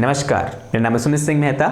नमस्कार, मेरा नाम है सुमित सिंह मेहता।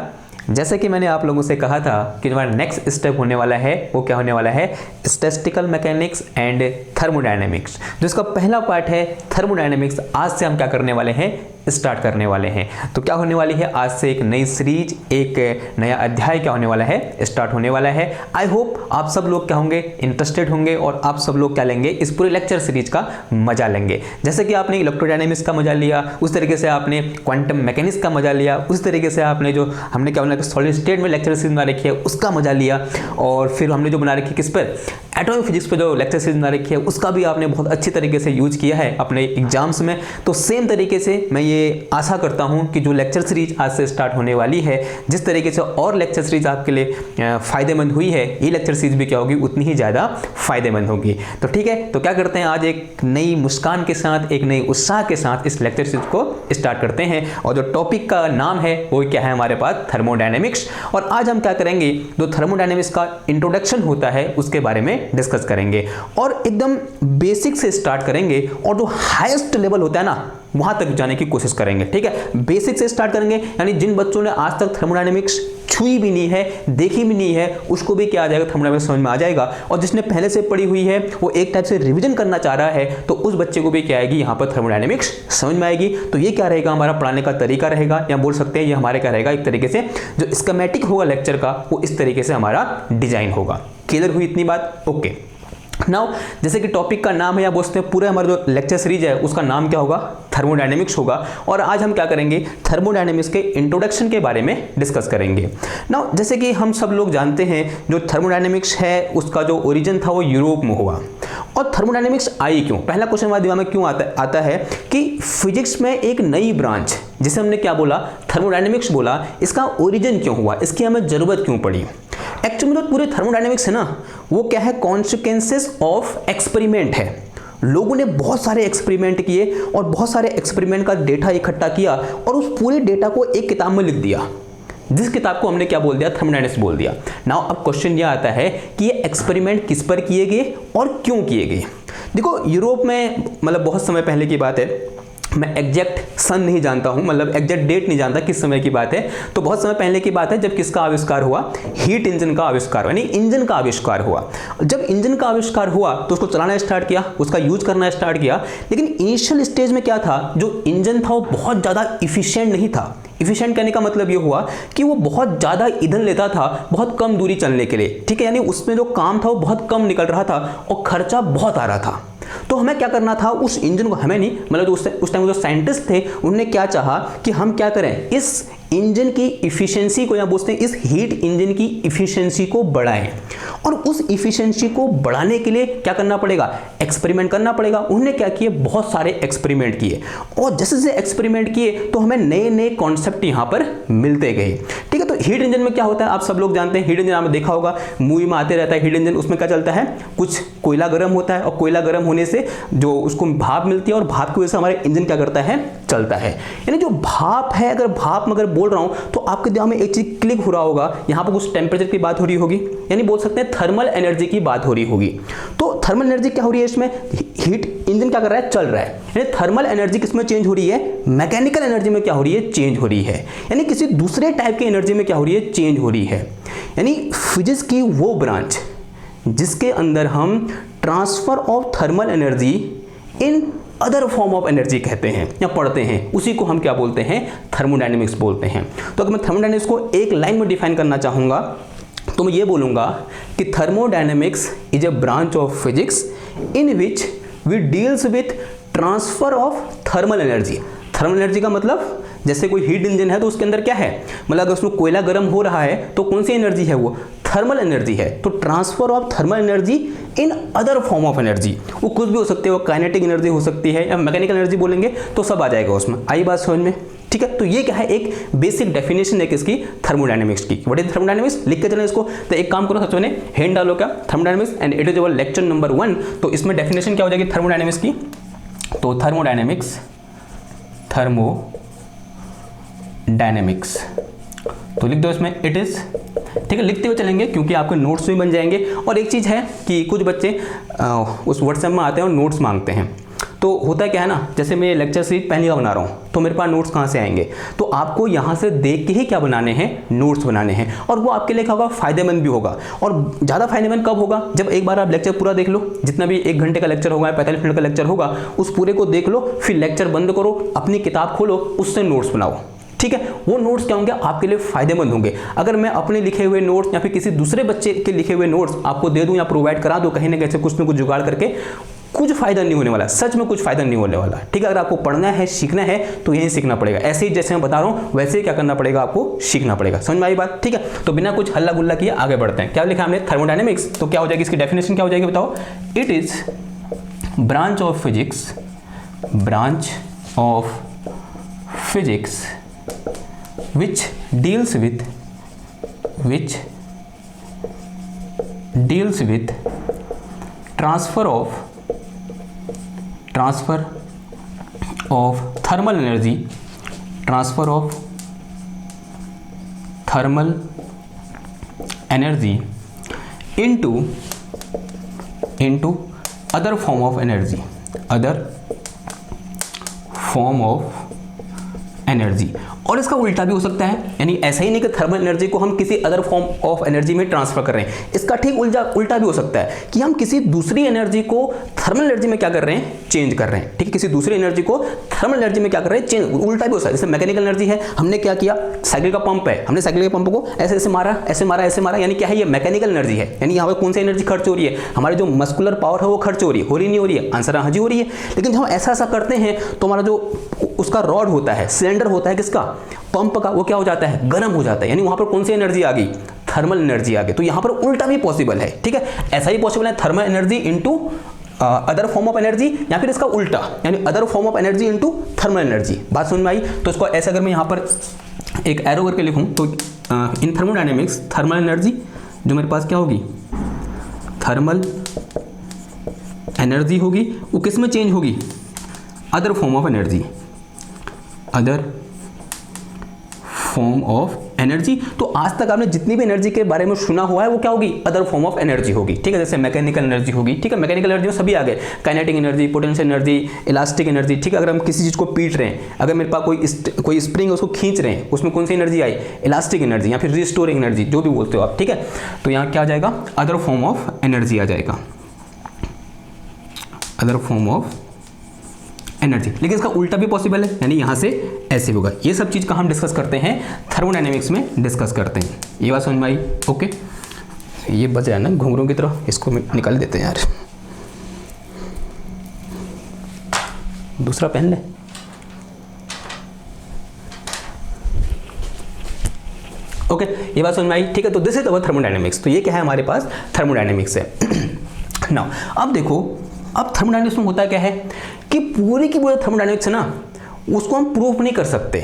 जैसे कि मैंने आप लोगों से कहा था कि हमारा नेक्स्ट स्टेप होने वाला है वो क्या होने वाला है, स्टैटिस्टिकल मैकेनिक्स एंड थर्मोडायनेमिक्स। जो इसका पहला पार्ट है थर्मोडायनेमिक्स, आज से हम क्या करने वाले हैं, स्टार्ट करने वाले हैं। तो क्या होने वाली है, आज से एक नई सीरीज, एक नया अध्याय क्या होने वाला है, स्टार्ट होने वाला है। आई होप आप सब लोग क्या होंगे, इंटरेस्टेड होंगे और आप सब लोग क्या लेंगे, इस पूरे लेक्चर सीरीज का मजा लेंगे। जैसे कि आपने इलेक्ट्रोडायनेमिक्स का मजा लिया, उस तरीके से आपने क्वांटम मैकेनिक्स का मजा लिया, उस तरीके से आपने जो हमने क्या बना सॉलिड स्टेट में लेक्चर सीरीज बना रखी है उसका मजा लिया, और फिर हमने जो बना रखी किस पर, एटॉमिक फिजिक्स पे जो लेक्चर सीरीज बना रखी है उसका भी आपने बहुत अच्छी तरीके से यूज किया है अपने एग्जाम्स में। तो सेम तरीके से मैं ये आशा करता हूं कि जो लेक्चर सीरीज आज से स्टार्ट होने वाली है, जिस तरीके से और लेक्चर सीरीज आपके लिए फायदेमंद हुई है, ये लेक्चर सीरीज भी क्या होगी, उतनी ही ज़्यादा फायदेमंद होगी। तो ठीक है, तो क्या करते हैं, आज एक नई मुस्कान के साथ, एक नई उत्साह के साथ इस लेक्चर सीरीज को स्टार्ट करते हैं। और जो टॉपिक का नाम है वो क्या है हमारे पास, थर्मोडायनेमिक्स। और आज हम क्या करेंगे, जो थर्मोडायनेमिक्स का इंट्रोडक्शन होता है उसके बारे में डिस्कस करेंगे और एकदम बेसिक से स्टार्ट करेंगे और जो हाईएस्ट लेवल होता है ना वहां तक जाने की कोशिश करेंगे। ठीक है, बेसिक से स्टार्ट करेंगे, यानी जिन बच्चों ने आज तक थर्मोडायनेमिक्स छुई भी नहीं है, देखी भी नहीं है, उसको भी क्या आ जाएगा, थर्मोडायनेमिक्स समझ में आ जाएगा। और जिसने पहले से पढ़ी हुई है वो एक टाइप से रिवीजन करना चाह रहा है तो उस बच्चे को भी क्या आएगी, यहाँ पर थर्मोडायनेमिक्स समझ में आएगी। तो ये क्या रहेगा, हमारा पढ़ाने का तरीका रहेगा, या बोल सकते हैं ये हमारे क्या रहेगा, एक तरीके से जो स्कीमेटिक होगा लेक्चर का वो इस तरीके से हमारा डिजाइन होगा। क्लियर हुई इतनी बात? ओके। नाउ जैसे कि टॉपिक का नाम है, या बोलते हैं पूरा हमारा जो लेक्चर सीरीज है उसका नाम क्या होगा, थर्मोडायनेमिक्स होगा। और आज हम क्या करेंगे, थर्मोडायनेमिक्स के इंट्रोडक्शन के बारे में डिस्कस करेंगे। नाउ जैसे कि हम सब लोग जानते हैं जो थर्मोडायनेमिक्स है उसका जो ओरिजिन था वो यूरोप में हुआ। और थर्मोडायनेमिक्स आई क्यों, पहला क्वेश्चन हमारे दिमाग में क्यों आता है कि फिजिक्स में एक नई ब्रांच जिसे हमने क्या बोला, थर्मोडायनेमिक्स बोला, इसका ओरिजिन क्यों हुआ, इसकी हमें जरूरत क्यों पड़ी। एक्चुअली जो पूरे थर्मोडायनेमिक्स है ना वो क्या है, कॉन्सिक्वेंसेस ऑफ एक्सपेरिमेंट है। लोगों ने बहुत सारे एक्सपेरिमेंट किए और बहुत सारे एक्सपेरिमेंट का डेटा इकट्ठा किया और उस पूरे डेटा को एक किताब में लिख दिया, जिस किताब को हमने क्या बोल दिया, थर्मोडायनेमिक्स बोल दिया। नाउ अब क्वेश्चन यह आता है कि ये एक्सपेरिमेंट किस पर किए गए और क्यों किए गए। देखो यूरोप में, मतलब बहुत समय पहले की बात है, मैं एग्जैक्ट सन नहीं जानता हूं, मतलब एग्जैक्ट डेट नहीं जानता किस समय की बात है, तो बहुत समय पहले की बात है जब किसका आविष्कार हुआ, हीट इंजन का आविष्कार, यानी इंजन का आविष्कार हुआ। जब इंजन का आविष्कार हुआ तो उसको चलाना स्टार्ट किया, उसका यूज करना स्टार्ट किया, लेकिन इनिशियल स्टेज में क्या था, जो इंजन था वो बहुत ज़्यादा इफिशियंट नहीं था। इफिशिएंट कहने का मतलब ये हुआ कि वो बहुत ज़्यादा ईंधन लेता था बहुत कम दूरी चलने के लिए। ठीक है, यानी उसमें जो काम था वो बहुत कम निकल रहा था और खर्चा बहुत आ रहा था। तो हमें क्या करना था, उस इंजन को, हमें नहीं, मतलब उस टाइम जो साइंटिस्ट थे उन्होंने क्या चाहा कि हम क्या करें, इस इंजन की इफिशिएंसी को, या बोलते हैं इस हीट इंजन की इफिशिएंसी को बढ़ाएं। और उस इफिशिएंसी को बढ़ाने के लिए क्या करना पड़ेगा, एक्सपेरिमेंट करना पड़ेगा। उन्होंने क्या किए, बहुत सारे एक्सपेरिमेंट किए और जैसे जैसे एक्सपेरिमेंट किए तो हमें नए नए कॉन्सेप्ट यहाँ पर मिलते गए। ठीक है, तो हीट इंजन में क्या होता है आप सब लोग जानते हैं, हीट इंजन आपने देखा होगा, मूवी में आते रहता है हीट इंजन। उसमें क्या चलता है, कुछ कोयला गर्म होता है और कोयला गर्म होने से जो उसको भाप मिलती है और भाप की वजह से हमारे इंजन क्या करता है, चलता है। यानी जो भाप है, अगर भाप में अगर बोल रहा हूं तो आपके दिमाग में एक चीज क्लिक हो रहा होगा, यहां पर कुछ टेम्परेचर की बात हो रही होगी, यानी बोल सकते हैं थर्मल एनर्जी की बात हो रही होगी। तो थर्मल एनर्जी क्या हो रही है, इसमें हीट इंजन क्या कर रहा है, चल रहा है, यानी थर्मल एनर्जी किसमें चेंज हो रही है, मैकेनिकल एनर्जी में क्या हो रही है, चेंज हो रही है, यानी किसी दूसरे टाइप की एनर्जी में क्या हो रही है, चेंज हो रही है। यानी फिजिक्स की वो ब्रांच जिसके अंदर हम transfer of thermal energy in other form of energy कहते हैं या पढ़ते हैं, उसी को हम क्या बोलते हैं, थर्मोडायनेमिक्स बोलते हैं। तो अगर मैं थर्मोडायनेमिक्स को एक लाइन में डिफाइन करना चाहूंगा तो मैं ये बोलूंगा कि thermodynamics is a branch of physics in which we deals with transfer of thermal energy. Thermal energy का मतलब जैसे कोई हीट इंजन है तो उसके अंदर क्या है, मतलब अगर उसमें कोयला गर्म हो रहा है तो कौन सी एनर्जी है, वो थर्मल एनर्जी है। तो transfer of thermal energy in other form of energy, वो कुछ भी हो सकती है, वो काइनेटिक एनर्जी हो सकती है या मैकेनिकल एनर्जी बोलेंगे तो सब आ जाएगा उसमें। आई बात समझ में? ठीक है, तो ये क्या है, एक बेसिक डेफिनेशन है किसकी, थर्मोडायनेमिक्स की। व्हाट इज थर्मोडायनेमिक्स, लिख के चलें इसको। तो एक काम करो, सबसे पहले हेड डालो क्या, thermodynamics and it is our lecture number 1। तो इसमें डेफिनेशन क्या हो जाएगी थर्मोडायनेमिक्स की, तो थर्मोडायनेमिक्स, थर्मोडायनेमिक्स तो लिख दो इसमें इट इज। ठीक है, लिखते हुए चलेंगे क्योंकि आपके नोट्स भी बन जाएंगे। और एक चीज़ है कि कुछ बच्चे उस व्हाट्सएप में आते हैं और नोट्स मांगते हैं, तो होता क्या है ना, जैसे मैं लेक्चर सीरीज पहली बार बना रहा हूँ तो मेरे पास नोट्स कहाँ से आएंगे, तो आपको यहाँ से देख के ही क्या बनाने हैं, नोट्स बनाने हैं, और वो आपके लिए क्या होगा, फायदेमंद भी होगा। और ज़्यादा फायदेमंद कब होगा, जब एक बार आप लेक्चर पूरा देख लो, जितना भी 1 घंटे का लेक्चर होगा, 45 मिनट का लेक्चर होगा, उस पूरे को देख लो, फिर लेक्चर बंद करो, अपनी किताब खोलो, उससे नोट्स बनाओ। ठीक है, वो नोट्स क्या होंगे, आपके लिए फायदेमंद होंगे। अगर मैं अपने लिखे हुए नोट्स या फिर किसी दूसरे बच्चे के लिखे हुए नोट्स आपको दे दूं या प्रोवाइड करा दूं कहीं ना कहीं से कुछ ना कुछ जुगाड़ करके, कुछ फायदा नहीं होने वाला, सच में कुछ फायदा नहीं होने वाला। ठीक है, अगर आपको पढ़ना है, सीखना है तो यही सीखना पड़ेगा। ऐसे ही जैसे मैं बता रहा हूं वैसे ही क्या करना पड़ेगा, आपको सीखना पड़ेगा। समझ में आई बात? ठीक है, तो बिना कुछ हल्ला गुल्ला किए आगे बढ़ते हैं। क्या लिखा हमने, थर्मोडायनेमिक्स, तो क्या हो जाएगी इसकी डेफिनेशन, क्या हो जाएगी बताओ। It is branch of physics, branch of physics which deals with transfer of thermal energy, into other form of energy, और इसका उल्टा भी हो सकता है, यानी ऐसा ही नहीं कि थर्मल एनर्जी को हम किसी अदर फॉर्म ऑफ एनर्जी में ट्रांसफर कर रहे हैं, इसका ठीक उल्टा भी हो सकता है कि हम किसी दूसरी एनर्जी को थर्मल एनर्जी में क्या कर रहे हैं, चेंज कर रहे हैं। ठीक है, किसी दूसरी एनर्जी को थर्मल एनर्जी में क्या कर रहे हैं, चेंज। उल्टा भी हो सकता है, जैसे मैकेनिकल एनर्जी है, हमने क्या किया, साइकिल का पंप है, हमने साइकिल के पंप को ऐसे ऐसे मारा, ऐसे मारा, ऐसे मारा, यानी क्या है, ये मैकेनिकल एनर्जी है। यानी यहाँ पर कौन सी एनर्जी खर्च हो रही है, हमारी जो मस्कुलर पावर है वो खर्च हो रही है, नहीं हो रही है, आंसर हाँ जी हो रही है। लेकिन जब हम ऐसा करते हैं तो हमारा जो उसका रॉड होता है, सिलेंडर होता है किसका, पंप का, वो क्या हो जाता है, गर्म हो जाता है, यानी वहां पर कौन सी एनर्जी आ गई, थर्मल एनर्जी आ गई। तो यहां पर उल्टा भी पॉसिबल है। ठीक है, ऐसा ही पॉसिबल है, thermal energy into other form of energy, या फिर इसका उल्टा, यानी other form of energy into thermal energy. बात समझ में आई? तो इसको ऐसा अगर मैं यहां पर एक एरो करके लिखूं तो इन थर्मोडायनेमिक्स थर्मल एनर्जी जो मेरे पास क्या होगी, थर्मल एनर्जी होगी, वो किस में चेंज होगी, other form of energy, other form of energy. तो आज तक आपने जितनी भी एनर्जी के बारे में सुना हुआ है वो क्या होगी, अदर फॉर्म ऑफ एनर्जी होगी। ठीक है, जैसे मैकेनिकल एनर्जी होगी। ठीक है, मैकेनिकल एनर्जी में सभी आ गए, kinetic energy, potential energy, elastic energy. ठीक है, अगर हम किसी चीज को पीट रहे हैं, अगर मेरे पास कोई स्प्रिंग है उसको खींच रहे हैं, उसमें कौन सी एनर्जी आई, इलास्टिक एनर्जी या फिर रिस्टोरिंग एनर्जी, जो भी बोलते हो आप। ठीक है, तो यहाँ क्या आ जाएगा, अदर फॉर्म ऑफ एनर्जी आ जाएगा, अदर फॉर्म ऑफ एनर्जी। लेकिन इसका उल्टा भी पॉसिबल है, यानी यहां से ऐसे होगा। ये सब चीज का हम डिस्कस करते हैं थर्मोडायनेमिक्स में, डिस्कस करते हैं। ये बात समझ में आई? ओके, ये बज रहा है ना घुंघरू की तरह, इसको निकाल देते हैं यार, दूसरा पहन ले। ओके, ये बात समझ में आई? ठीक है, तो दिस इज अवर थर्मोडायनेमिक्स। तो ये क्या है, हमारे पास थर्मोडायनेमिक्स है। नाउ अब देखो, अब थर्मोडायनेमिक्स में होता क्या है कि पूरी की पूरी थर्मोडायनेमिक्स है ना, उसको हम प्रूफ नहीं कर सकते।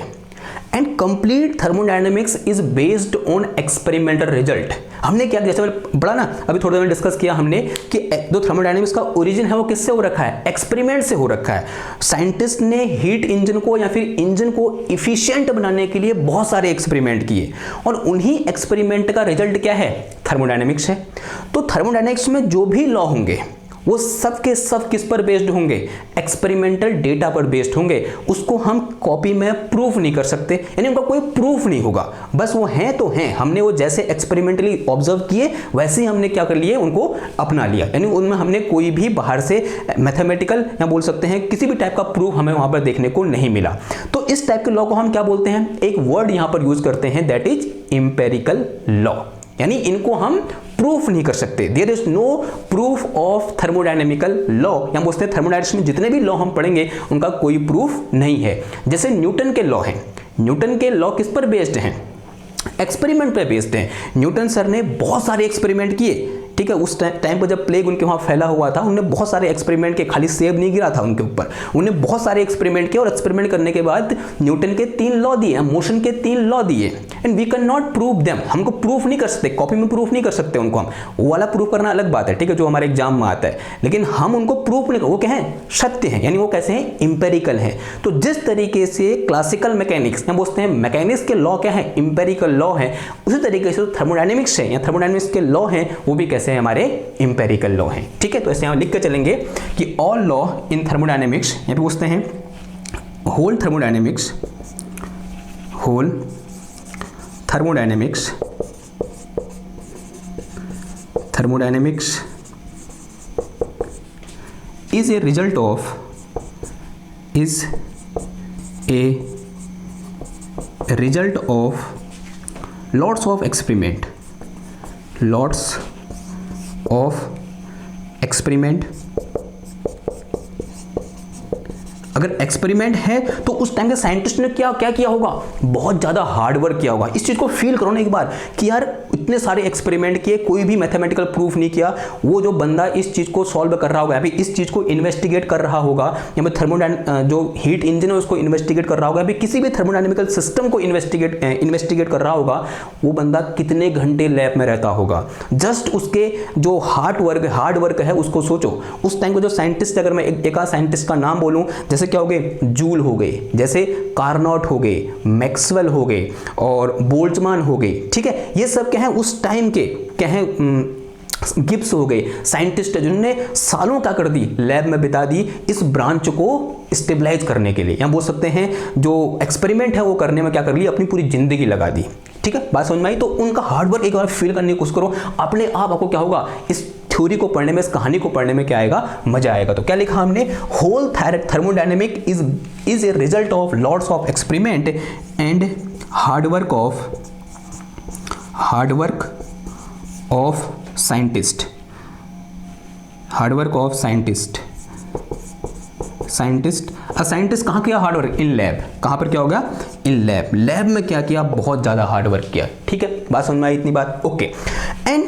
And complete thermodynamics is based on experimental result. हमने क्या, जैसे मैंने बड़ा ना अभी थोड़ी देर में डिस्कस किया हमने कि जो थर्मोडायनेमिक्स का ओरिजिन है वो किससे हो रखा है, एक्सपेरिमेंट से हो रखा है। साइंटिस्ट ने हीट इंजन को या फिर इंजन को इफिशिएंट बनाने के लिए बहुत सारे एक्सपेरिमेंट किए, और उन्हीं एक्सपेरिमेंट का रिजल्ट क्या है, थर्मोडायनेमिक्स है। तो थर्मोडायनेमिक्स में जो भी लॉ होंगे वो सब के सब किस पर बेस्ड होंगे, एक्सपेरिमेंटल डेटा पर बेस्ड होंगे। उसको हम कॉपी में प्रूफ नहीं कर सकते, यानी उनका कोई प्रूफ नहीं होगा, बस वो हैं तो हैं। हमने वो जैसे एक्सपेरिमेंटली ऑब्जर्व किए वैसे ही हमने क्या कर लिए, उनको अपना लिया, यानी उनमें हमने कोई भी बाहर से मैथमेटिकल या बोल सकते हैं किसी भी टाइप का प्रूफ हमें वहां पर देखने को नहीं मिला। तो इस टाइप के लॉ को हम क्या बोलते हैं, एक वर्ड यहां पर यूज करते हैं, दैट इज इंपेरिकल लॉ। यानी इनको हम प्रूफ नहीं कर सकते। There is no proof of thermodynamical law, या बोलते हैं थर्मोडायनेमिक्स में जितने भी लॉ हम पढ़ेंगे उनका कोई प्रूफ नहीं है। जैसे न्यूटन के लॉ हैं, न्यूटन के लॉ किस पर बेस्ड हैं, एक्सपेरिमेंट पे बेस्ड हैं। न्यूटन सर ने बहुत सारे एक्सपेरिमेंट किए। ठीक है, उस टाइम पर जब प्लेग उनके वहाँ फैला हुआ था, उन्होंने बहुत सारे एक्सपेरिमेंट किए, खाली सेब नहीं गिरा था उनके ऊपर, उन्हें बहुत सारे एक्सपेरिमेंट किए। और एक्सपेरिमेंट करने के बाद न्यूटन के 3 लॉ दिए, मोशन के 3 लॉ दिए, and we can not prove them, हमको प्रूफ नहीं कर सकते, कॉपी में प्रूफ नहीं कर सकते उनको हम, वो वाला प्रूफ करना अलग बात है, ठीक है, जो हमारे एग्जाम में आता है, लेकिन हम उनको प्रूफ नहीं कर, वो क्या है, सत्य है, यानी वो कैसे हैं, इंपेरिकल है। तो जिस तरीके से क्लासिकल मैकेनिक्स हम बोलते हैं मैकेनिक्स के लॉ क्या है, इंपेरिकल लॉ है, उसी तरीके से थर्मोडायनेमिक्स है या थर्मोडायनेमिक्स के लॉ हैं वो भी कैसे हैं, हमारे इंपेरिकल लॉ हैं, ठीक है। तो ऐसे हम लिख के चलेंगे कि ऑल लॉ इन थर्मोडायनेमिक्स, यहाँ पे पूछते हैं whole thermodynamics is a result of lots of experiment अगर एक्सपेरिमेंट है तो उस टाइम के साइंटिस्ट ने क्या किया होगा, बहुत ज़्यादा हार्ड वर्क किया होगा। इस चीज़ को फील करो ना एक बार कि यार इतने सारे एक्सपेरिमेंट किए, कोई भी मैथमेटिकल प्रूफ नहीं किया, वो जो बंदा इस चीज़ को सॉल्व कर रहा होगा, अभी इस चीज़ को इन्वेस्टिगेट कर रहा होगा, या जो हीट इंजन है उसको इन्वेस्टिगेट कर रहा होगा, अभी किसी भी थर्मोडायनेमिकल सिस्टम को इन्वेस्टिगेट कर रहा होगा, वो बंदा कितने घंटे लैब में रहता होगा। जस्ट उसके जो हार्ड वर्क है उसको सोचो। उस टाइम को जो साइंटिस्ट, अगर मैं एक आध साइंटिस्ट का नाम बोलूँ, जैसे क्या हो गए, जूल हो गए, जैसे कार्नोट हो गए, मैक्सवेल हो गए और बोल्ट्जमान हो गए, ठीक है, ये सब क्या है उस टाइम के क्या है, गिब्स हो गए, साइंटिस्ट जिन्होंने सालों क्या कर दी, लैब में बिता दी इस ब्रांच को स्टेबलाइज करने के लिए, या बोल सकते हैं जो एक्सपेरिमेंट है वो करने में क्या कर ली, अपनी पूरी जिंदगी लगा दी, ठीक है, बात समझ में आई। तो उनका हार्डवर्क एक बार फील करने की कोशिश करो, अपने आप आपको क्या होगा, इस थ्योरी को पढ़ने में, इस कहानी को पढ़ने में क्या आएगा, मजा आएगा। तो क्या लिखा हमने, whole thermodynamic is a result of lots of experiment and hard work of scientist कहाँ किया हार्डवर्क, इन लैब, कहाँ पर क्या होगा, इन लैब में क्या किया, बहुत ज्यादा हार्डवर्क किया, ठीक है, बात समझ में आई इतनी बात, ओके। एंड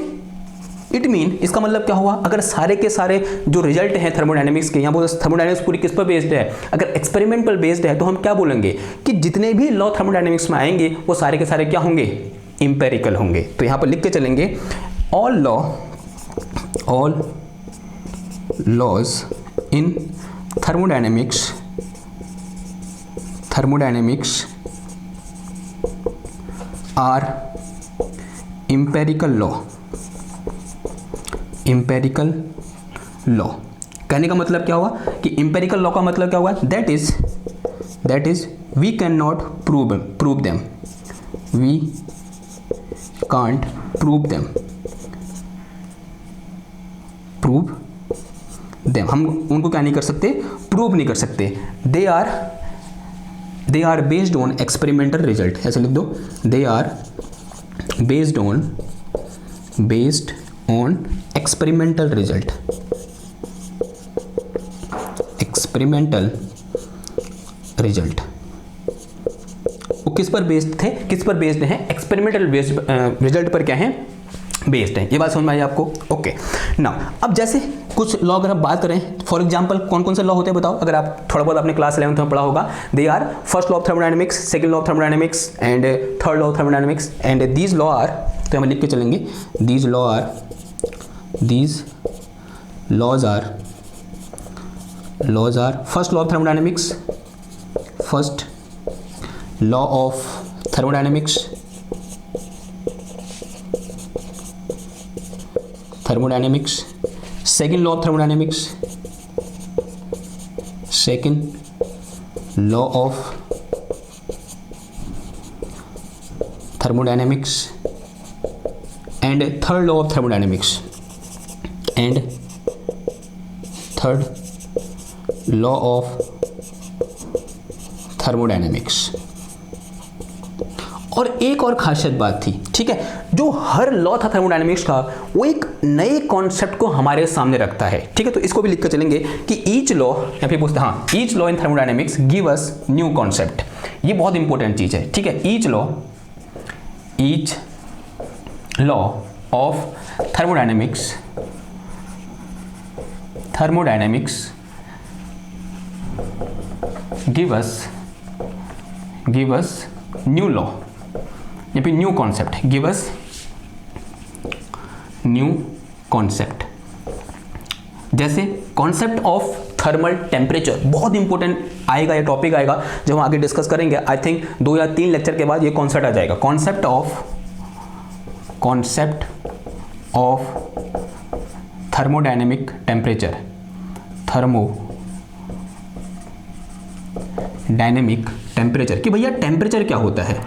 इट मीन, इसका मतलब क्या हुआ, अगर सारे के सारे जो रिजल्ट हैं थर्मोडायनेमिक्स के, यहाँ पर थर्मोडायनेमिक्स पूरी किस पर बेस्ड है, अगर एक्सपेरिमेंट पर बेस्ड है, तो हम क्या बोलेंगे कि जितने भी लॉ थर्मोडायनेमिक्स में आएंगे वो सारे के सारे क्या होंगे, इंपेरिकल होंगे। तो यहाँ पर लिख के चलेंगे, all laws in thermodynamics are empirical law. कहने का मतलब क्या हुआ कि इंपेरिकल लॉ का मतलब क्या हुआ, that is we can not prove them, we can't prove them, हम उनको क्या नहीं कर सकते, प्रूव नहीं कर सकते। They are based on experimental result, ऐसे लिख दो, they are based on experimental result, वो किस पर बेस्ड हैं, एक्सपेरिमेंटल रिजल्ट पर क्या है, बेस्ड है। ये बात समझ में आई आपको, ओके। नाउ अब जैसे कुछ लॉ अगर हम बात करें, फॉर एग्जांपल कौन कौन से लॉ होते हैं बताओ, अगर आप थोड़ा बहुत अपने क्लास 11th में पढ़ा होगा, they are first law of thermodynamics, second law of thermodynamics and third law of thermodynamics, and these law are, तो हम लिख के चलेंगे, these laws are first law of thermodynamics, second law of thermodynamics, second law of thermodynamics and third law of thermodynamics and third law of thermodynamics। और एक और खासियत बात थी, ठीक है, जो हर लॉ था थर्मोडायनेमिक्स का वो एक नए कॉन्सेप्ट को हमारे सामने रखता है, ठीक है, तो इसको भी लिख कर चलेंगे कि ईच लॉ, या फिर पूछते हाँ, each law in thermodynamics give us new concept. ये बहुत इंपॉर्टेंट चीज है, ठीक है, each law of thermodynamics give us new law या फिर new concept, give us new concept. जैसे कॉन्सेप्ट ऑफ थर्मल टेम्परेचर, बहुत इंपॉर्टेंट आएगा, ये टॉपिक आएगा जब हम आगे डिस्कस करेंगे। आई थिंक 2 या 3 लेक्चर के बाद ये कॉन्सेप्ट आ जाएगा। Concept of thermodynamic temperature, thermodynamic temperature, कि भैया टेम्परेचर क्या होता है,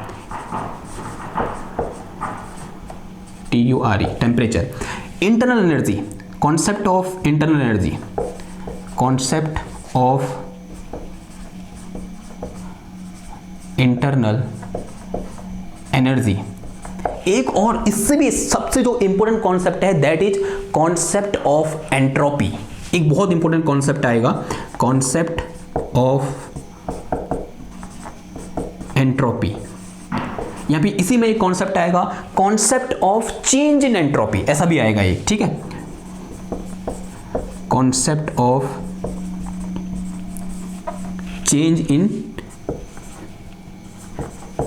TURE temperature. Internal energy, concept of internal energy, concept of internal energy. एक और इससे भी सबसे जो इंपॉर्टेंट कॉन्सेप्ट है that is concept of entropy. एक बहुत इंपॉर्टेंट कॉन्सेप्ट आएगा, कॉन्सेप्ट ऑफ एंट्रोपी। यहां पे इसी में एक कॉन्सेप्ट आएगा, concept of change in entropy, ऐसा भी आएगा एक, ठीक है, concept of change in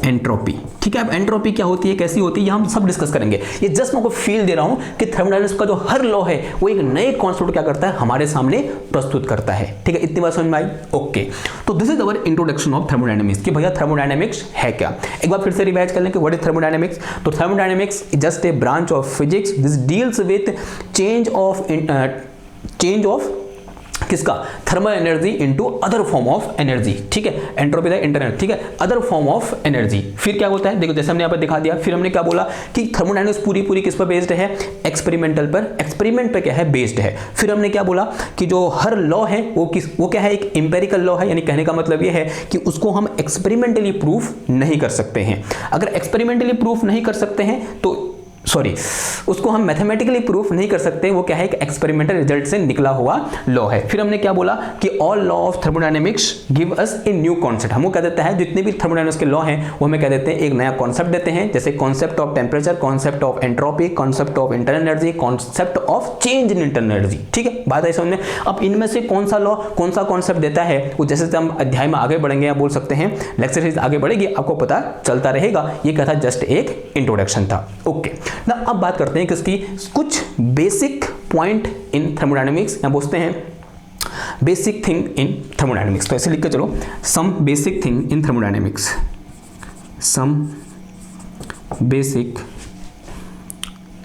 entropy. ठीक है, अब एंट्रोपी क्या होती है, कैसी होती है, ये हम सब डिस्कस करेंगे। ये जस्ट मैं आपको फील दे रहा हूं कि थर्मोडायनेमिक्स का जो हर लॉ है वो एक नए कॉन्सेप्ट क्या करता है, हमारे सामने प्रस्तुत करता है। ठीक है, इतनी बात समझ में आई? ओके, तो this is our introduction of thermodynamics, कि भैया थर्मोडायनेमिक्स है क्या। एक बार फिर से रिवाइज कर लें कि व्हाट इज थर्मोडायनेमिक्स। तो thermodynamics is just a branch of physics this deals with change of किसका, thermal energy into other form of energy. ठीक है, एंट्रोपी द इंटरनल, ठीक है, अदर फॉर्म ऑफ एनर्जी। फिर क्या होता है, देखो जैसे हमने यहाँ पर दिखा दिया। फिर हमने क्या बोला कि थर्मोडायनेमिक्स पूरी किस पर बेस्ड है, एक्सपेरिमेंटल पर, एक्सपेरिमेंट पे क्या है, बेस्ड है। फिर हमने क्या बोला कि जो हर लॉ है वो क्या है, एक एम्पेरिकल लॉ है, यानी कहने का मतलब ये है कि उसको हम एक्सपेरिमेंटली प्रूफ नहीं कर सकते हैं। अगर एक्सपेरिमेंटली प्रूफ नहीं कर सकते हैं तो उसको हम मैथमेटिकली प्रूफ नहीं कर सकते, वो क्या है, एक एक्सपेरिमेंटल रिजल्ट से निकला हुआ लॉ है। फिर हमने क्या बोला कि all law of thermodynamics give us a new concept. हमको कह देता है जितने भी थर्मोडायनेमिक्स के लॉ हैं वो हमें कह देते हैं एक नया कॉन्सेप्ट देते हैं, जैसे concept of temperature, concept of entropy, concept of internal energy, concept of change in internal energy. ठीक है, बात है समझने। अब इनमें से कौन सा लॉ कौन सा कॉन्सेप्ट देता है, वो जैसे हम अध्याय में आगे बढ़ेंगे या बोल सकते हैं लेक्चर सीरीज आगे बढ़ेगी, आपको पता चलता रहेगा। ये क्या था, जस्ट एक इंट्रोडक्शन था। ओके ना, अब बात करते हैं किसकी, कुछ बेसिक पॉइंट इन थर्मोडायनेमिक्स, या बोलते हैं बेसिक थिंग इन थर्मोडायनेमिक्स। तो ऐसे लिख के चलो, some basic thing in thermodynamics, some basic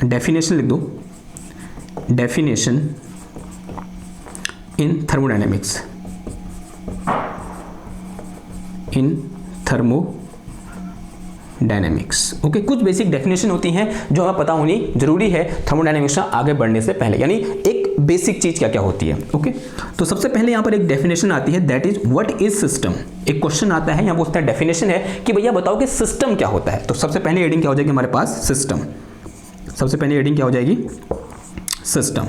definition लिख दो, definition in thermodynamics, in thermodynamics. Okay, कुछ बेसिक डेफिनेशन होती हैं जो हमें पता होनी जरूरी है थर्मोडायनेमिक्स में आगे बढ़ने से पहले, यानी एक बेसिक चीज क्या क्या होती है। ओके, तो सबसे पहले यहां पर एक डेफिनेशन आती है, that is what is system. एक क्वेश्चन आता है, यहां बोलते हैं डेफिनेशन है कि भैया बताओ कि सिस्टम क्या होता है। तो सबसे पहले हेडिंग क्या हो जाएगी हमारे पास, सिस्टम। सबसे पहले हेडिंग क्या हो जाएगी, सिस्टम।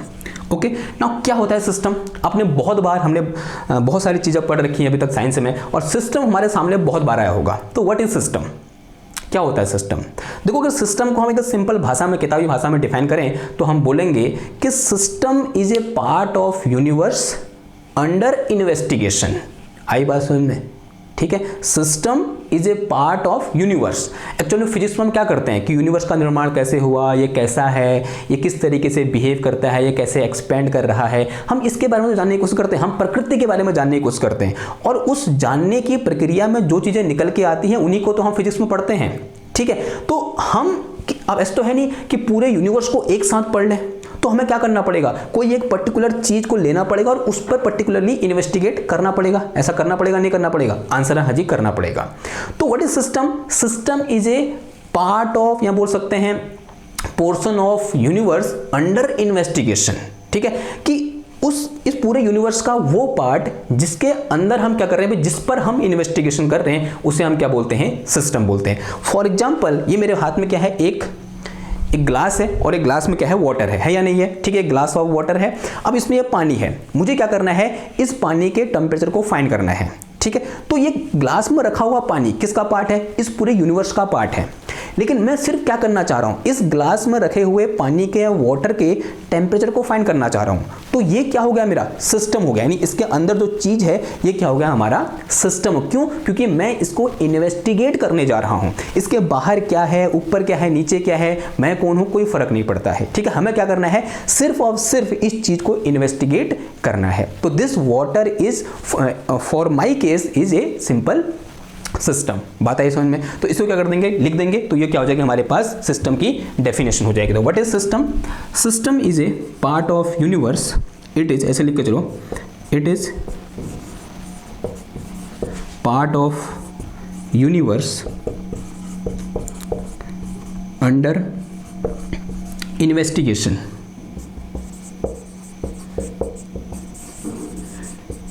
ओके, नाउ क्या होता है सिस्टम। आपने बहुत बार, हमने बहुत सारी चीजें पढ़ रखी हैं अभी तक साइंस में, और सिस्टम हमारे सामने बहुत बार आया होगा। तो व्हाट इज सिस्टम, क्या होता है सिस्टम। देखो, अगर सिस्टम को हम एक सिंपल भाषा में, किताबी भाषा में डिफाइन करें तो हम बोलेंगे कि system is a part of universe under investigation. आई बात समझ में? ठीक है, system is a part of universe. Actually physics में हम क्या करते हैं कि यूनिवर्स का निर्माण कैसे हुआ, ये कैसा है, ये किस तरीके से बिहेव करता है, ये कैसे एक्सपेंड कर रहा है, हम इसके बारे में जानने की कोशिश करते हैं, हम प्रकृति के बारे में जानने की कोशिश करते हैं। और उस जानने की प्रक्रिया में जो चीज़ें निकल के आती हैं उन्हीं को तो हम फिजिक्स में पढ़ते हैं। ठीक है, तो हम, अब ऐसा तो है नहीं कि पूरे यूनिवर्स को एक साथ पढ़ लें, तो हमें क्या करना पड़ेगा, कोई एक पर्टिकुलर चीज को लेना पड़ेगा और उस पर पर्टिकुलरली इन्वेस्टिगेट करना पड़ेगा। ऐसा करना पड़ेगा, नहीं करना पड़ेगा? आंसर है हाँ जी, करना पड़ेगा। तो what is system, system is a part of, या बोल सकते हैं portion of universe under investigation. ठीक है, कि इस पूरे यूनिवर्स का वो पार्ट जिसके अंदर हम क्या कर रहे हैं, जिस पर हम इन्वेस्टिगेशन कर रहे हैं, उसे हम क्या बोलते हैं, सिस्टम बोलते हैं। फॉर एग्जाम्पल, ये मेरे हाथ में क्या है, एक ग्लास है, और एक ग्लास में क्या है, वाटर है या नहीं है। ठीक है, ग्लास ऑफ वाटर है। अब इसमें ये पानी है, मुझे क्या करना है, इस पानी के टेम्परेचर को फाइंड करना है। ठीक है, तो ये ग्लास में रखा हुआ पानी किसका पार्ट है, इस पूरे यूनिवर्स का पार्ट है। लेकिन मैं सिर्फ क्या करना चाह रहा हूँ, इस ग्लास में रखे हुए पानी के या वाटर के टेम्परेचर को फाइंड करना चाह रहा हूँ। तो ये क्या हो गया, मेरा सिस्टम हो गया, यानी इसके अंदर जो चीज़ है ये क्या हो गया, हमारा सिस्टम। क्यों? क्योंकि मैं इसको इन्वेस्टिगेट करने जा रहा हूँ। इसके बाहर क्या है, ऊपर क्या है, नीचे क्या है, मैं कौन हूँ, कोई फर्क नहीं पड़ता है। ठीक है, हमें क्या करना है, सिर्फ और सिर्फ इस चीज़ को इन्वेस्टिगेट करना है। तो this water is for my case is a simple system. बात आई समझ में? तो इसको क्या कर देंगे, लिख देंगे, तो ये क्या हो जाएगा, हमारे पास सिस्टम की डेफिनेशन हो जाएगी। तो what is system? System is a part of universe, it is, ऐसे लिख के चलो, it is part of universe under investigation,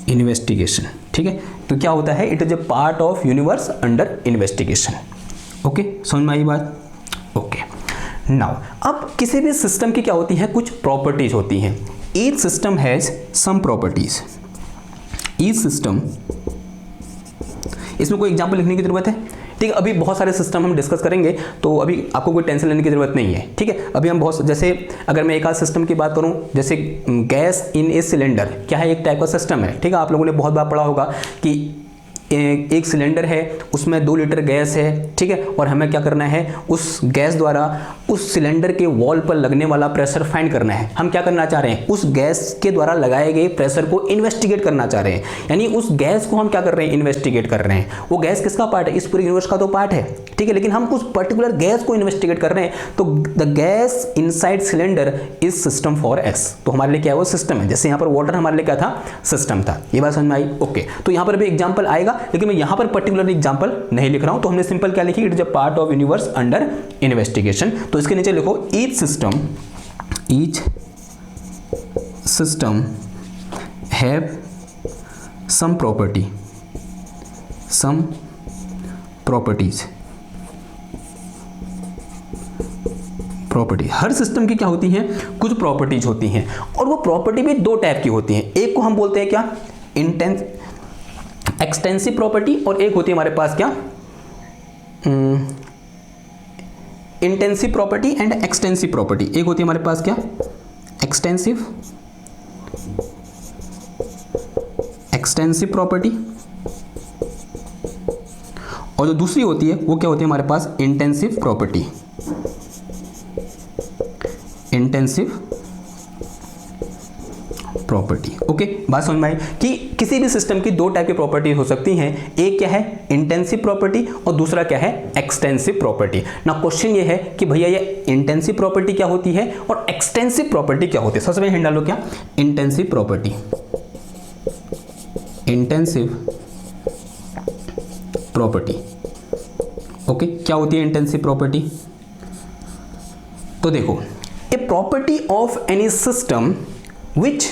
investigation. ठीक है, तो क्या होता है, it is a part of universe under investigation. Okay, समझ में आई बात? ओके, नाउ अब किसी भी सिस्टम की क्या होती है, कुछ प्रॉपर्टीज होती हैं। Each system has some properties, each system, इसमें कोई एग्जांपल लिखने की जरूरत है? ठीक है, अभी बहुत सारे सिस्टम हम डिस्कस करेंगे, तो अभी आपको कोई टेंशन लेने की जरूरत नहीं है। ठीक है, अभी हम बहुत, जैसे अगर मैं एक आध सिस्टम की बात करूं, जैसे गैस इन ए सिलेंडर, क्या है, एक टाइप का सिस्टम है। ठीक है, आप लोगों ने बहुत बार पढ़ा होगा कि एक सिलेंडर है, उसमें 2 लीटर गैस है। ठीक है, और हमें क्या करना है, उस गैस द्वारा उस सिलेंडर के वॉल पर लगने वाला प्रेशर फाइंड करना है। हम क्या करना चाह रहे हैं, उस गैस के द्वारा लगाए गए प्रेशर को इन्वेस्टिगेट करना चाह रहे हैं, यानी उस गैस को हम क्या कर रहे हैं, इन्वेस्टिगेट कर रहे हैं। वो गैस किसका पार्ट है, इस पूरे यूनिवर्स का तो पार्ट है। ठीक है, लेकिन हम उस पर्टिकुलर गैस को इन्वेस्टिगेट कर रहे हैं, तो the gas inside cylinder is system for S. तो हमारे लिए क्या है, वो सिस्टम है। जैसे यहाँ पर वाटर हमारे लिए क्या था, सिस्टम था। ये बात समझ में आई? ओके, तो यहाँ पर भी एग्जाम्पल आएगा, लेकिन मैं यहाँ पर पर्टिकुलर एग्जांपल नहीं लिख रहा हूं। तो हमने सिंपल क्या लिखी, it is a part of universe under investigation. तो इसके नीचे लिखो, each system have some properties. हर सिस्टम की क्या होती हैं, कुछ प्रॉपर्टीज होती हैं, और वो प्रॉपर्टी भी 2 टाइप की होती हैं। एक को हम बोलते हैं क्या, एक्सटेंसिव प्रॉपर्टी, और एक होती है हमारे पास क्या, intensive property and extensive property. एक होती है हमारे पास क्या, एक्सटेंसिव प्रॉपर्टी, और जो दूसरी होती है वो क्या होती है हमारे पास, इंटेंसिव प्रॉपर्टी। ओके, बात समझ में आई कि किसी भी सिस्टम की 2 टाइप की प्रॉपर्टी हो सकती हैं। एक क्या है, इंटेंसिव प्रॉपर्टी, और दूसरा क्या है, एक्सटेंसिव प्रॉपर्टी। ना क्वेश्चन ये है कि भैया ये इंटेंसिव प्रॉपर्टी क्या होती है और एक्सटेंसिव प्रॉपर्टी क्या होती है। सबसे पहले हिंट डालो, क्या, इंटेंसिव प्रॉपर्टी, ओके, क्या होती है इंटेंसिव प्रॉपर्टी? तो देखो, a property of any system which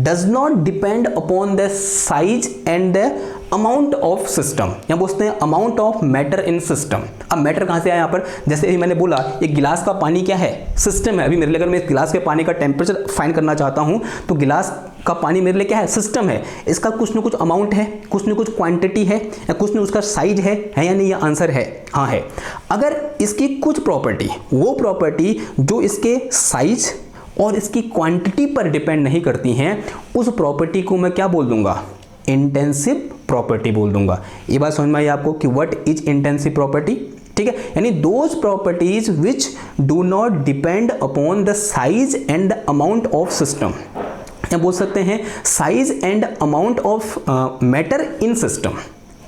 does not depend upon the size and the amount of system, या बोलते हैं amount of matter in system. अब मैटर कहाँ से आया यहाँ पर, जैसे ही मैंने बोला एक गिलास का पानी क्या है, सिस्टम है। अभी मेरे लिए अगर मैं इस गिलास के पानी का टेम्परेचर फाइंड करना चाहता हूँ, तो गिलास का पानी मेरे लिए क्या है, सिस्टम है। इसका कुछ ना कुछ अमाउंट है, कुछ ना कुछ क्वांटिटी है, या कुछ ना उसका साइज है या नहीं, ये आंसर है हाँ है। अगर इसकी कुछ प्रॉपर्टी, वो प्रॉपर्टी जो इसके साइज और इसकी क्वांटिटी पर डिपेंड नहीं करती हैं, उस प्रॉपर्टी को मैं क्या बोल दूंगा, इंटेंसिव प्रॉपर्टी बोल दूंगा। ये बात समझ में आई आपको कि व्हाट इज इंटेंसिव प्रॉपर्टी? ठीक है, यानी those properties which do not depend upon the size and the amount of system, या बोल सकते हैं size and amount of matter in system.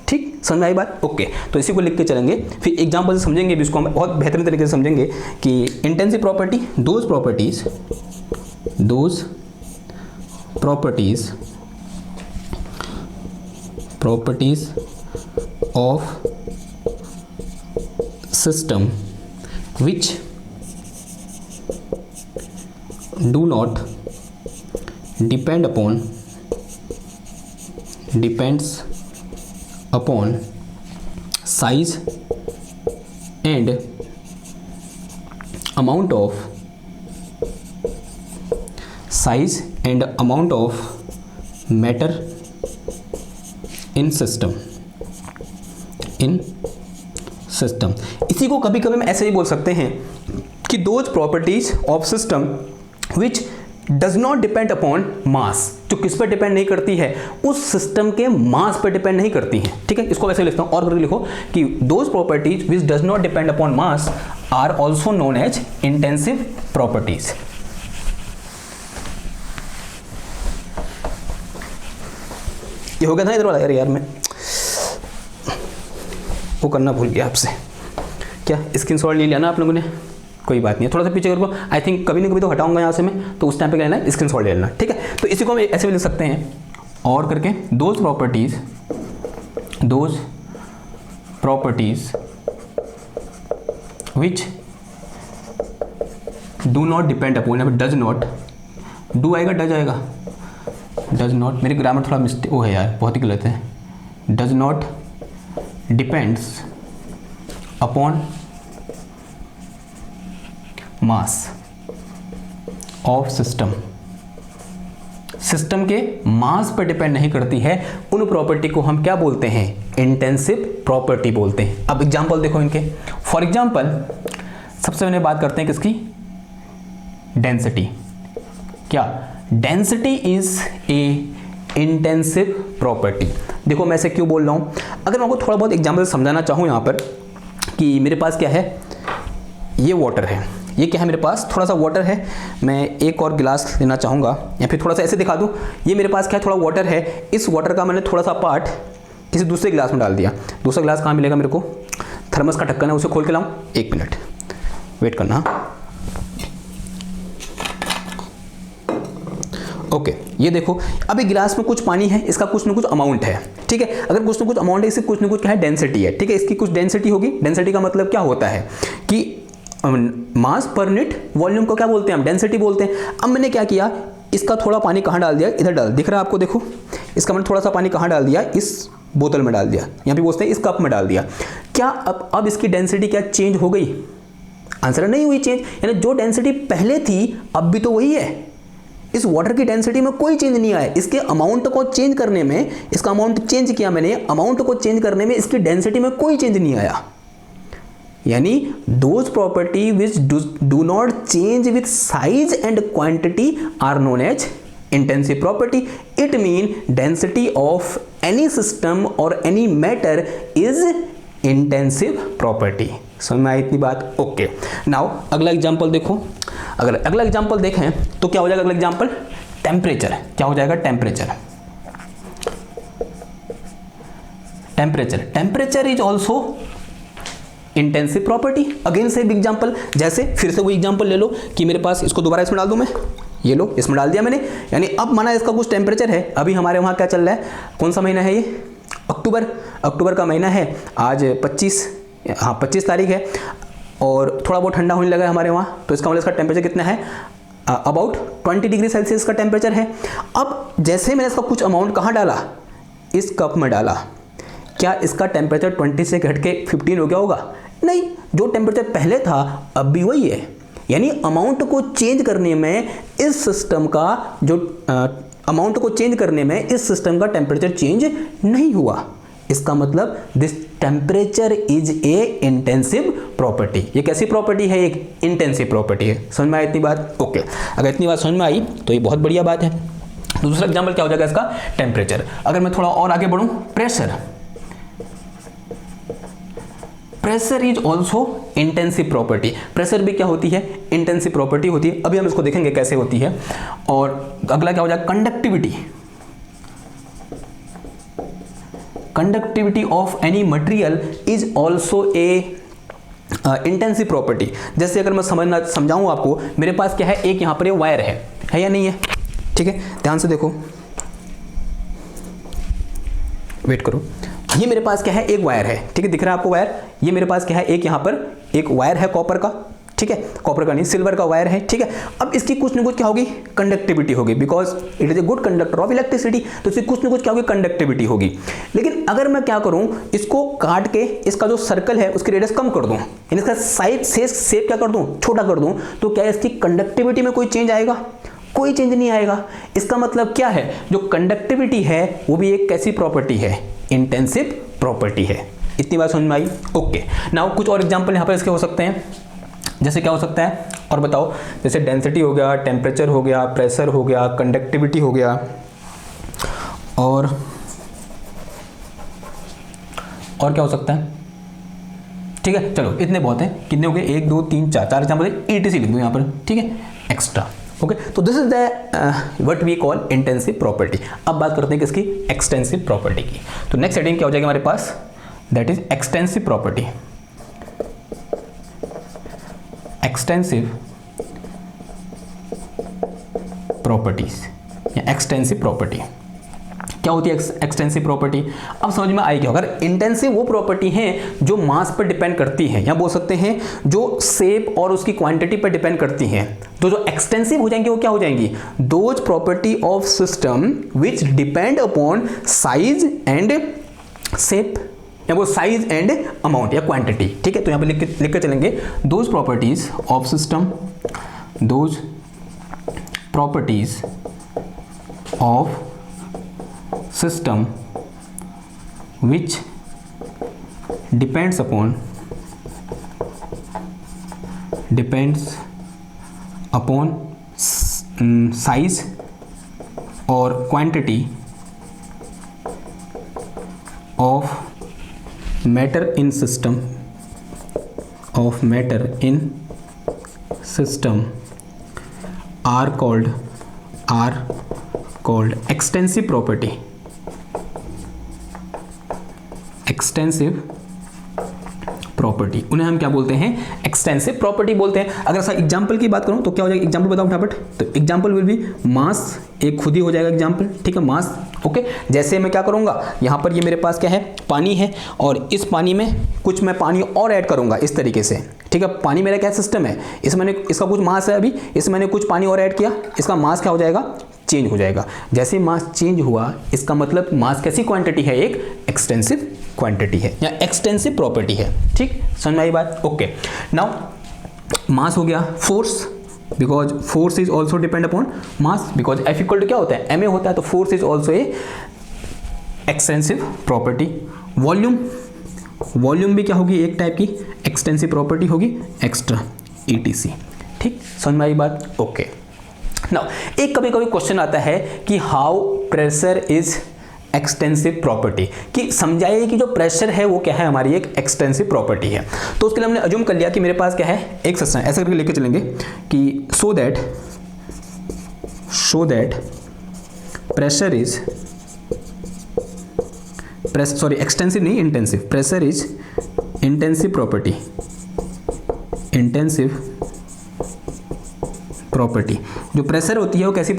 ठीक, समझ में आई बात? ओके, तो इसी को लिख के चलेंगे, फिर एग्जांपल से समझेंगे भी इसको, हम बहुत बेहतरीन तरीके से समझेंगे कि intensive property, those properties of system which do not depends upon size and amount of matter in system system. इसी को कभी कभी हम ऐसे ही बोल सकते हैं कि those properties of system which does not depend upon मास, जो किस पर डिपेंड नहीं करती है, उस सिस्टम के मास पर डिपेंड नहीं करती है। ठीक है, इसको वैसे लिखता हूं और करके लिखो कि those properties which does not depend upon mass are also known as intensive properties. ये हो गया था इधर वाला यार मैं वो करना भूल गया आपसे। क्या स्क्रीनशॉट ले लिया ना आप लोगों ने? कोई बात नहीं है, थोड़ा सा पीछे करो। आई थिंक कभी ना कभी तो हटाऊंगा यहाँ से मैं, तो उस टाइम पे क्या लेना है, स्क्रीनशॉट ले लेना। ठीक है, तो इसी को हम ऐसे भी लिख सकते हैं और करके those properties which do not depend upon, does not, do आएगा डज आएगा, डज नॉट, मेरी ग्रामर थोड़ा मिस्टेक वो है यार, बहुत ही गलत है, does not depends upon mass of system, system के मास पर डिपेंड नहीं करती है, उन प्रॉपर्टी को हम क्या बोलते हैं, इंटेंसिव प्रॉपर्टी बोलते हैं। अब एग्जांपल देखो इनके। फॉर एग्जांपल सबसे पहले बात करते हैं किसकी, डेंसिटी। क्या density is a intensive property. देखो मैं ऐसे क्यों बोल रहा हूं, अगर मैं आपको थोड़ा बहुत एग्जांपल समझाना चाहूं यहां पर कि मेरे पास क्या है, ये वाटर है, ये क्या है मेरे पास, थोड़ा सा वाटर है, मैं एक और गिलास लेना चाहूँगा या फिर थोड़ा सा ऐसे दिखा दूँ। ये मेरे पास क्या है, थोड़ा वाटर है, इस वाटर का मैंने थोड़ा सा पार्ट किसी दूसरे गिलास में डाल दिया। दूसरा गिलास कहाँ मिलेगा मेरे को, थर्मस का ढक्कन है, उसे खोल के लाऊँ, एक मिनट वेट करना। ओके, ये देखो अभी गिलास में कुछ पानी है, इसका कुछ ना कुछ अमाउंट है। ठीक है, अगर कुछ ना कुछ अमाउंट है, इसकी कुछ ना कुछ क्या है, डेंसिटी है। ठीक है, इसकी कुछ डेंसिटी होगी। डेंसिटी का मतलब क्या होता है कि मास पर यूनिट वॉल्यूम को क्या बोलते हैं हम, डेंसिटी बोलते हैं। अब मैंने क्या किया, इसका थोड़ा पानी कहाँ डाल दिया, इधर डाल, दिख रहा है आपको, देखो इसका मैंने थोड़ा सा पानी कहाँ डाल दिया, इस बोतल में डाल दिया, यहाँ पे बोलते हैं इस कप में डाल दिया। क्या अब इसकी डेंसिटी क्या चेंज हो गई? आंसर नहीं हुई चेंज, यानी जो डेंसिटी पहले थी अब भी तो वही है। इस वाटर की डेंसिटी में कोई चेंज नहीं आया, इसके अमाउंट को चेंज करने में, इसका अमाउंट चेंज किया मैंने, अमाउंट को चेंज करने में इसकी डेंसिटी में कोई चेंज नहीं आया। यानी those property which do not change with size and quantity are known as intensive property. It mean density of any system or any matter is intensive property. समझ में आई इतनी बात? ओके, नाउ अगला एग्जांपल देखो। अगर अगला एग्जांपल देखें तो क्या हो जाएगा अगला एग्जांपल, टेम्परेचर। क्या हो जाएगा, temperature. Temperature is also intensive property. Again से एग्जांपल, जैसे फिर से वही एग्जांपल ले लो कि मेरे पास, इसको दोबारा इसमें डाल दूं मैं, ये लो इसमें डाल दिया मैंने, यानी अब माना इसका कुछ टेम्परेचर है। अभी हमारे वहाँ क्या चल रहा है, कौन सा महीना है ये, अक्टूबर का महीना है। आज 25 तारीख है और थोड़ा बहुत ठंडा होने लगा है हमारे वहाँ, तो इसका मतलब इसका टेम्परेचर कितना है, अबाउट 20 डिग्री सेल्सियस का टेम्परेचर है। अब जैसे मैंने इसका कुछ अमाउंट कहाँ डाला, इस कप में डाला, क्या इसका टेम्परेचर 20 से घट के 15 हो गया होगा? नहीं, जो टेम्परेचर पहले था अब भी वही है। यानी अमाउंट को चेंज करने में इस सिस्टम का जो अमाउंट को चेंज करने में इस सिस्टम का टेम्परेचर चेंज नहीं हुआ। इसका मतलब this temperature is a intensive property. ये कैसी प्रॉपर्टी है, एक इंटेंसिव प्रॉपर्टी है। समझ में आई इतनी बात? ओके, अगर इतनी बात समझ में आई तो ये बहुत बढ़िया बात है। दूसरा एग्जाम्पल क्या हो जाएगा इसका, टेम्परेचर। अगर मैं थोड़ा और आगे बढ़ूं, pressure is also intensive property. Pressure भी क्या होती है, इंटेंसिव प्रॉपर्टी होती है। अभी हम इसको देखेंगे कैसे होती है। और अगला क्या हो जाएगा, conductivity of any material is also A intensive property. जैसे अगर मैं समझाऊं आपको, मेरे पास क्या है, एक यहां पर ये वायर है या नहीं है? ठीक है, ध्यान से देखो, वेट करो। ये मेरे पास क्या है, एक वायर है। ठीक है, दिख रहा है आपको वायर? ये मेरे पास क्या है, एक यहां पर एक वायर है कॉपर का। ठीक है, कॉपर का नहीं, सिल्वर का वायर है। ठीक है, अब इसकी कुछ ना कुछ क्या होगी, कंडक्टिविटी होगी, because it is a good conductor of electricity. तो इसकी कुछ ना कुछ क्या होगी, कंडक्टिविटी होगी। लेकिन अगर मैं क्या करूं, इसको काट के इसका जो सर्कल है उसकी रेडियस कम कर दूं, यानी इसका साइज शेप क्या कर दूं, छोटा कर दूं, तो क्या इसकी कंडक्टिविटी में कोई चेंज आएगा? कोई चेंज नहीं आएगा। इसका मतलब क्या है, जो कंडक्टिविटी है वो भी एक कैसी प्रॉपर्टी है, इंटेंसिव प्रॉपर्टी है। इतनी बात समझ में आई? ओके, नाउ कुछ और एग्जांपल यहाँ पर इसके हो सकते हैं, जैसे क्या हो सकता है और बताओ, जैसे डेंसिटी हो गया, टेम्परेचर हो गया, प्रेशर हो गया, कंडक्टिविटी हो गया, और क्या हो सकता है? ठीक है, चलो इतने बहुत हैं, कितने हो गए, 1 2 3 4 एग्जाम्पल, ETC लिख दो यहाँ पर, ठीक है, एक्स्ट्रा। ओके, तो this is the what we call intensive property. अब बात करते हैं किसकी? एक्सटेंसिव प्रॉपर्टी की। तो नेक्स्ट हेडिंग क्या हो जाएगी हमारे पास? That is extensive property. Extensive properties या एक्सटेंसिव प्रॉपर्टी क्या होती है? एक्सटेंसिव प्रॉपर्टी अब समझ में आएगी। अगर इंटेंसिव वो प्रॉपर्टी है जो मास पर डिपेंड करती है, या बोल सकते हैं जो शेप और उसकी क्वांटिटी पर डिपेंड करती हैं, तो जो एक्सटेंसिव हो जाएंगी वो क्या हो जाएंगी? Those property of system which depend upon size and shape, या वो साइज एंड अमाउंट या क्वांटिटी। ठीक है, तो यहाँ पे लिख के चलेंगे, those properties of system, those properties of system which depends upon size or quantity of matter in system are called extensive property। Extensive property, उन्हें हम क्या बोलते हैं? एक्सटेंसिव प्रॉपर्टी बोलते हैं। अगर सर एग्जांपल की बात करूं तो क्या हो जाएगा? एग्जांपल बताओ फटाफट। तो एग्जांपल विल बी मास, एक खुद ही हो जाएगा एग्जांपल, ठीक है, मास। ओके, जैसे मैं क्या करूंगा, यहां पर ये मेरे पास क्या है? पानी है, और इस पानी में कुछ मैं पानी और ऐड करूंगा इस तरीके से, ठीक है। पानी मेरा क्या सिस्टम है, इसका कुछ मास है, अभी इसमें मैंने कुछ पानी और ऐड किया, इसका मास क्या हो जाएगा? चेंज हो जाएगा। जैसे मास चेंज हुआ, इसका मतलब मास कैसी क्वांटिटी है? एक एक्सटेंसिव क्वांटिटी है या एक्सटेंसिव प्रॉपर्टी है। ठीक, समझ में आई बात? ओके, नाउ मास हो गया, force, because force is also depend upon mass, because F equal to क्या होता है? ma होता है, तो force is also a extensive property. Volume, volume भी क्या होगी? एक टाइप की एक्सटेंसिव प्रॉपर्टी होगी, एक्स्ट्रा ETC। ठीक, समझ में आई बात? ओके, नाउ एक कभी कभी क्वेश्चन आता है कि how pressure is extensive property, कि समझाइए कि जो प्रेशर है वो क्या है? हमारी एक एक्सटेंसिव प्रॉपर्टी है। तो उसके लिए हमने अज्यूम कर लिया कि मेरे पास क्या है? एक सिस्टम, ऐसा करके लेके चलेंगे कि so that pressure is extensive नहीं, intensive, pressure is intensive property, intensive property. जो प्रेशर होती है वो कैसी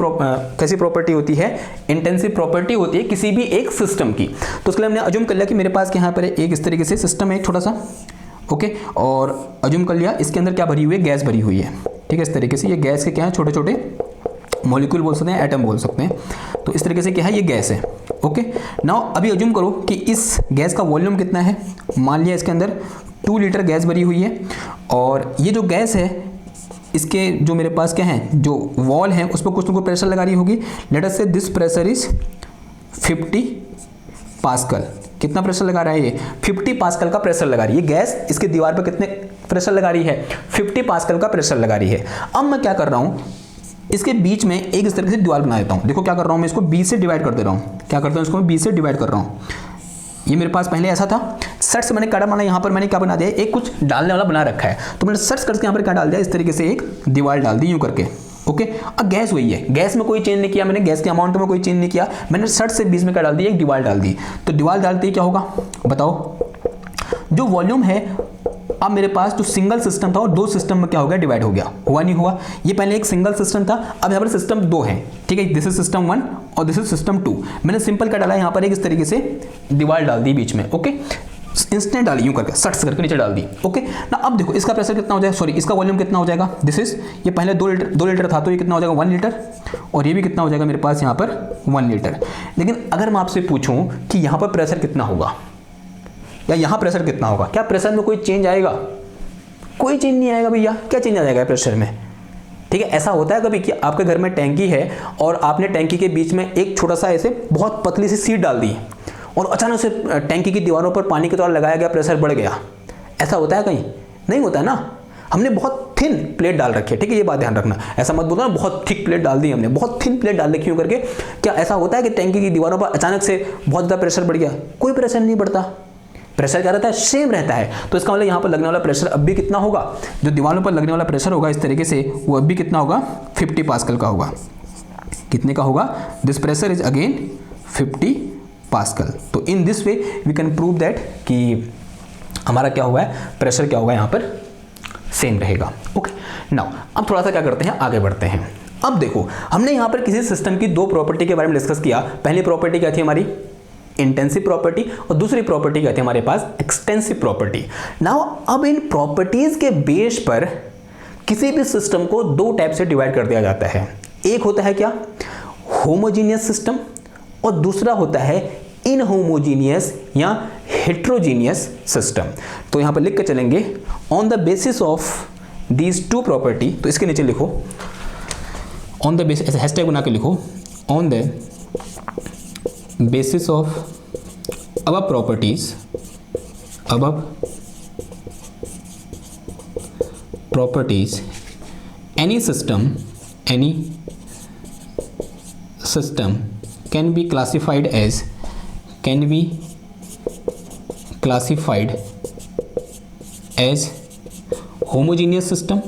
प्रॉपर्टी होती है? इंटेंसिव प्रॉपर्टी होती है किसी भी एक सिस्टम की। तो उसके लिए हमने अज्यूम कर लिया कि मेरे पास यहाँ पर एक इस तरीके से सिस्टम है, एक छोटा सा, ओके, और अज्यूम कर लिया इसके अंदर क्या भरी हुई है? गैस भरी हुई है, ठीक है। इस तरीके से ये गैस के क्या है? छोटे छोटे मॉलिक्यूल बोल सकते हैं, एटम बोल सकते हैं। तो इस तरीके से क्या है? ये गैस है, ओके। नाउ अभी अज्यूम करो कि इस गैस का वॉल्यूम कितना है? मान लिया इसके अंदर 2 लीटर गैस भरी हुई है, और ये जो गैस है इसके जो मेरे पास क्या है, जो वॉल है उस पर कुछ ना कुछ प्रेशर लगा रही होगी। लेट अस से दिस प्रेशर इज 50 पास्कल। कितना प्रेशर लगा रहा है ये? 50 पास्कल का प्रेशर लगा रही है गैस। इसके दीवार पर कितने प्रेशर लगा रही है? 50 पास्कल का प्रेशर लगा रही है। अब मैं क्या कर रहा हूँ, इसके बीच में एक इस तरीके से दीवार बना देता हूँ। देखो क्या कर रहा हूँ, मैं इसको 20 से डिवाइड कर दे रहा हूँ। क्या करता हूँ, इसको मैं 20 से डिवाइड कर रहा हूँ। ये मेरे पास पहले ऐसा था, सट से मैंने काटा माना, यहाँ पर मैंने क्या बना दिया? एक कुछ डालने वाला बना रखा है, तो मैंने सट करके यहाँ पर क्या डाल दिया? इस तरीके से एक दीवार डाल दी यूँ करके, ओके। अब गैस वही है, गैस में कोई चेंज नहीं किया मैंने, गैस के अमाउंट में कोई चेंज नहीं किया मैंने, सट से 20 में क्या डाल दी? एक दीवार डाल दी। तो दीवार डालते ही क्या होगा बताओ? जो वॉल्यूम है, अब मेरे पास जो सिंगल सिस्टम था और 2 सिस्टम में क्या हो गया? डिवाइड हो गया, हुआ नहीं हुआ? ये पहले एक सिंगल सिस्टम था, अब यहाँ पर सिस्टम 2 है, ठीक है। दिस इज सिस्टम 1 और दिस इज सिस्टम 2। मैंने सिंपल क्या डाला? यहाँ पर एक इस तरीके से दीवार डाल दी बीच में, ओके। इंस्टेंट डाली यूं करके, सट करके नीचे डाल दी, ओके ना। अब देखो इसका प्रेशर कितना हो जाएगा, सॉरी इसका वॉल्यूम कितना हो जाएगा? दिस इज, ये पहले 2 लीटर था, तो ये कितना हो जाएगा? 1 लीटर, और ये भी कितना हो जाएगा मेरे पास यहाँ पर? 1 लीटर। लेकिन अगर मैं आपसे पूछूं कि यहाँ पर प्रेशर कितना होगा या यहाँ प्रेशर कितना होगा, क्या प्रेशर में कोई चेंज आएगा? कोई चेंज नहीं आएगा भैया। क्या चेंज आ जाएगा प्रेशर में? ठीक है, ऐसा होता है कभी कि आपके घर में टैंकी है और आपने टैंकी के बीच में एक छोटा सा ऐसे बहुत पतली सी सीट डाल दी, और अचानक से टैंकी की दीवारों पर पानी के द्वारा लगाया गया प्रेशर बढ़ गया, ऐसा होता है कहीं? नहीं होता है ना। हमने बहुत थिन प्लेट डाल रखी है, ठीक है, ये बात ध्यान रखना, ऐसा मत बोलना बहुत थिक प्लेट डाल दी हमने, बहुत थिन प्लेट डाल रखी हो करके क्या ऐसा होता है कि टैंकी की दीवारों पर अचानक से बहुत ज़्यादा प्रेशर बढ़ गया? कोई प्रेशर नहीं बढ़ता, प्रेशर क्या रहता है? सेम रहता है। तो इसका मतलब यहाँ पर लगने वाला प्रेशर अब भी कितना होगा? जो दीवारों पर लगने वाला प्रेशर होगा इस तरीके से, वो अब भी कितना होगा? 50 पास्कल का होगा। कितने का होगा? This pressure is again 50 pascal. तो in this way we can prove that कि हमारा क्या हुआ है, प्रेशर क्या होगा यहाँ पर? सेम रहेगा। ओके, नाउ अब थोड़ा सा क्या करते हैं, आगे बढ़ते हैं। अब देखो, हमने यहाँ पर किसी सिस्टम की दो प्रॉपर्टी के बारे में डिस्कस किया। पहली प्रॉपर्टी क्या थी हमारी? इंटेंसिव प्रॉपर्टी, और दूसरी प्रॉपर्टी क्या थी हमारे पास? Extensive property. नाउ अब इन प्रॉपर्टीज के बेस पर किसी भी सिस्टम को दो टाइप से डिवाइड कर दिया जाता है। एक होता है क्या? होमोजीनियस सिस्टम, और दूसरा होता है इनहोमोजीनियस या हेट्रोजीनियस सिस्टम। तो यहां पर लिख के चलेंगे on the basis of these two property, तो इसके नीचे लिखो ऑन द बेसिस, ऐसे हैशटैग बना के लिखो, on the basis of above properties, above properties any system can be classified as homogeneous system,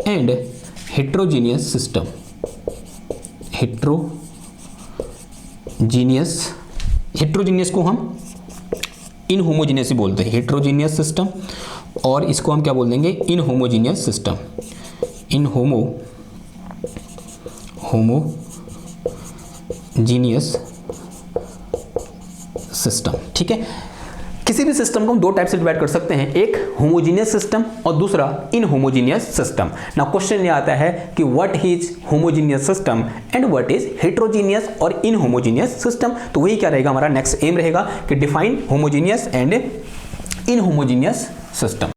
and heterogeneous system. Heterogeneous को हम इनहोमोजीनियस ही बोलते हैं, हेट्रोजीनियस सिस्टम, और इसको हम क्या बोल देंगे? इनहोमोजीनियस सिस्टम, होमोजीनियस सिस्टम। ठीक है, किसी भी सिस्टम को हम दो टाइप से डिवाइड कर सकते हैं, एक होमोजीनियस सिस्टम और दूसरा इनहोमोजीनियस सिस्टम। नाउ क्वेश्चन ये आता है कि what is homogeneous system and what is heterogeneous और इनहोमोजीनियस सिस्टम। तो वही क्या रहेगा, हमारा नेक्स्ट एम रहेगा कि डिफाइन होमोजीनियस एंड इनहोमोजीनियस सिस्टम।